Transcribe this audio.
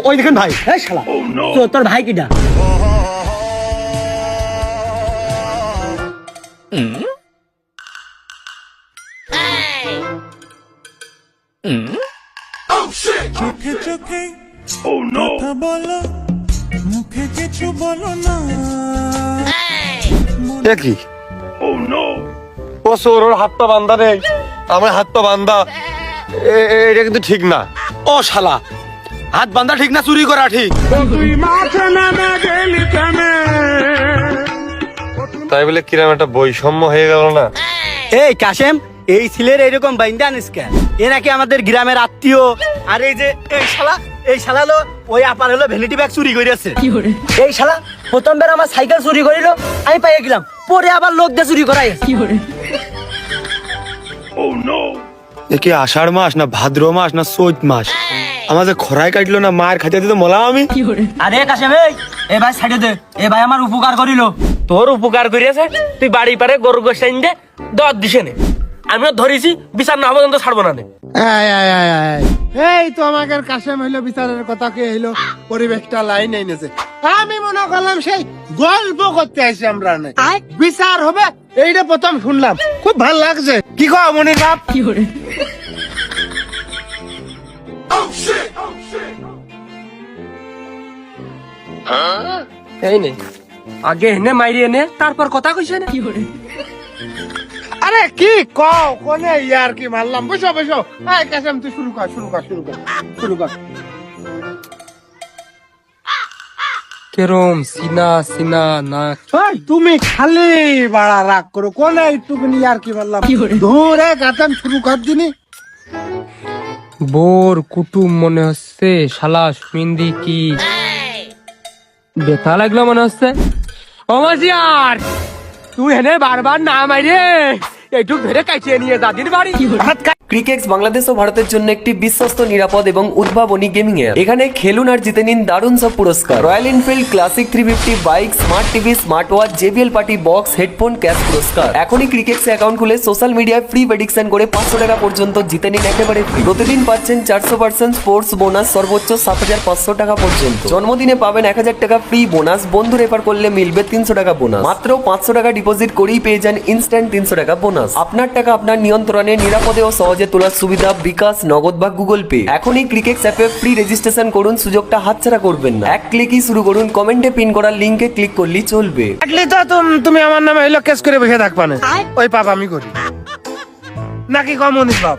ওই দেখেন ভাই। এই শালা তোর ভাই কিডা? চোখে চোখে কথা বলো, মুখে কিছু বলো না। কি ও সোর, ওর হাত পা বান্ধা নেই, আমার হাত পা বান্ধা, এটা কিন্তু ঠিক না। ও শালা, হাত বান্ধা ঠিক না, চুরি করা ঠিক? তাই বলে কিরম একটা বৈষম্য হয়ে গেল না? এই কাশেম, এই ছেলের এইরকম বাইন্দা আনিস কেন? এ নাকি আমাদের গ্রামের আত্মীয়। আর এই যে এই শালা লো ওই আপার হলো ভ্যানিটি ব্যাগ চুরি করেছে। এই শালা প্রথমবার আমার সাইকেল চুরি করিল, আমি পাইয়ে গেলাম, পরে আবার লোক দিয়ে চুরি করাই। এ কি আষাঢ় মাস না ভাদ্র মাস না চৈত মাস? আমাদের খরায় কাটলো না, মায়ের খাইতে দিতে মলা আমি। আরে কাশেম, এই ভাই সাইডে দে, এ ভাই আমার উপকার করিল। তোর উপকার করিয়াছে, তুই বাড়ি পারে গরু গোসাইন দে, দর দিছে নে। আমিও ধরেছি, বিচার না হবে কিন্তু ছাড়বো না নে। এই তো আমাদের কাশেম হইলো বিচারের কথা কে হইলো, পরিবেশটা লাইন এনেছে। আমি মনে করলাম সেই গল্প করতে আসি আমরা, বিচার হবে এইটা প্রথম শুনলাম, খুব ভালো লাগছে। কি কও মনির বাপ? এই নে, আগে এনে মাইরি এনে, তারপর কথা কইছে না। আরে কি কও, কোনে ইয়ার কি মারলাম? বসো বসো। এই কাশেম তুই শুরু কর। কেরম সিনা সিনা না? তুমি খালি বাড়া রাগ করো, কোনে একটুখানি ইয়ার কি মারলাম? ধরে কাশেম শুরু কর দিনি। বোর কুটুম মনে হচ্ছে, শালা সুমিন্দি কি বেতা লাগলো মনে হচ্ছে। ও মাসিয়ার, তুই হেনে বারবার না মাইরে একটু ধরে কাটিয়ে নিয়ে দাদির বাড়ি। ক্রিকেক্স বাংলাদেশ ও ভারতের জন্য একটি বিশ্বস্ত, নিরাপদ এবং উদ্ভাবনী গেমিং অ্যাপ। এখানে খেলুন আর জিতে নিন দারুণ সব পুরস্কার। Royal Enfield classic 350 bike, smart TV, smart watch, JBL party box, headphone, cash পুরস্কার। এখনই ক্রিকেক্সে অ্যাকাউন্ট খুলে সোশ্যাল মিডিয়ায় ফ্রি প্রেডিকশন করে 500 টাকা পর্যন্ত জিতে নিন একেবারে ফ্রি। প্রতিদিন পাচ্ছেন 400% স্পোর্টস বোনাস, সর্বোচ্চ 7500 টাকা পর্যন্ত। জন্মদিনে পাবেন 1000 টাকা ফ্রি বোনাস, বন্ধু রেফার করলে মিলবে 300 টাকা বোনাস। মাত্র 500 টাকা ডিপোজিট করেই পেয়ে যান ইনস্ট্যান্ট 300 টাকা বোনাস। আপনার টাকা আপনার নিয়ন্ত্রণে, নিরাপদে ও সহজে তোলার সুবিধা বিকাশ, নগদ বা গুগল পে। এখনই ক্রিকেক্স অ্যাপে ফ্রি রেজিস্ট্রেশন করুন, সুযোগটা হাতছাড়া করবেন না। এক ক্লিকই শুরু করুন, কমেন্টে পিন করার লিংকে ক্লিক করলেই চলবে। তুমি আমার নামে হইলো কেস করে বসে থাকবা না, ওই পাপ আমি করি নাকি কম মনির বাপ?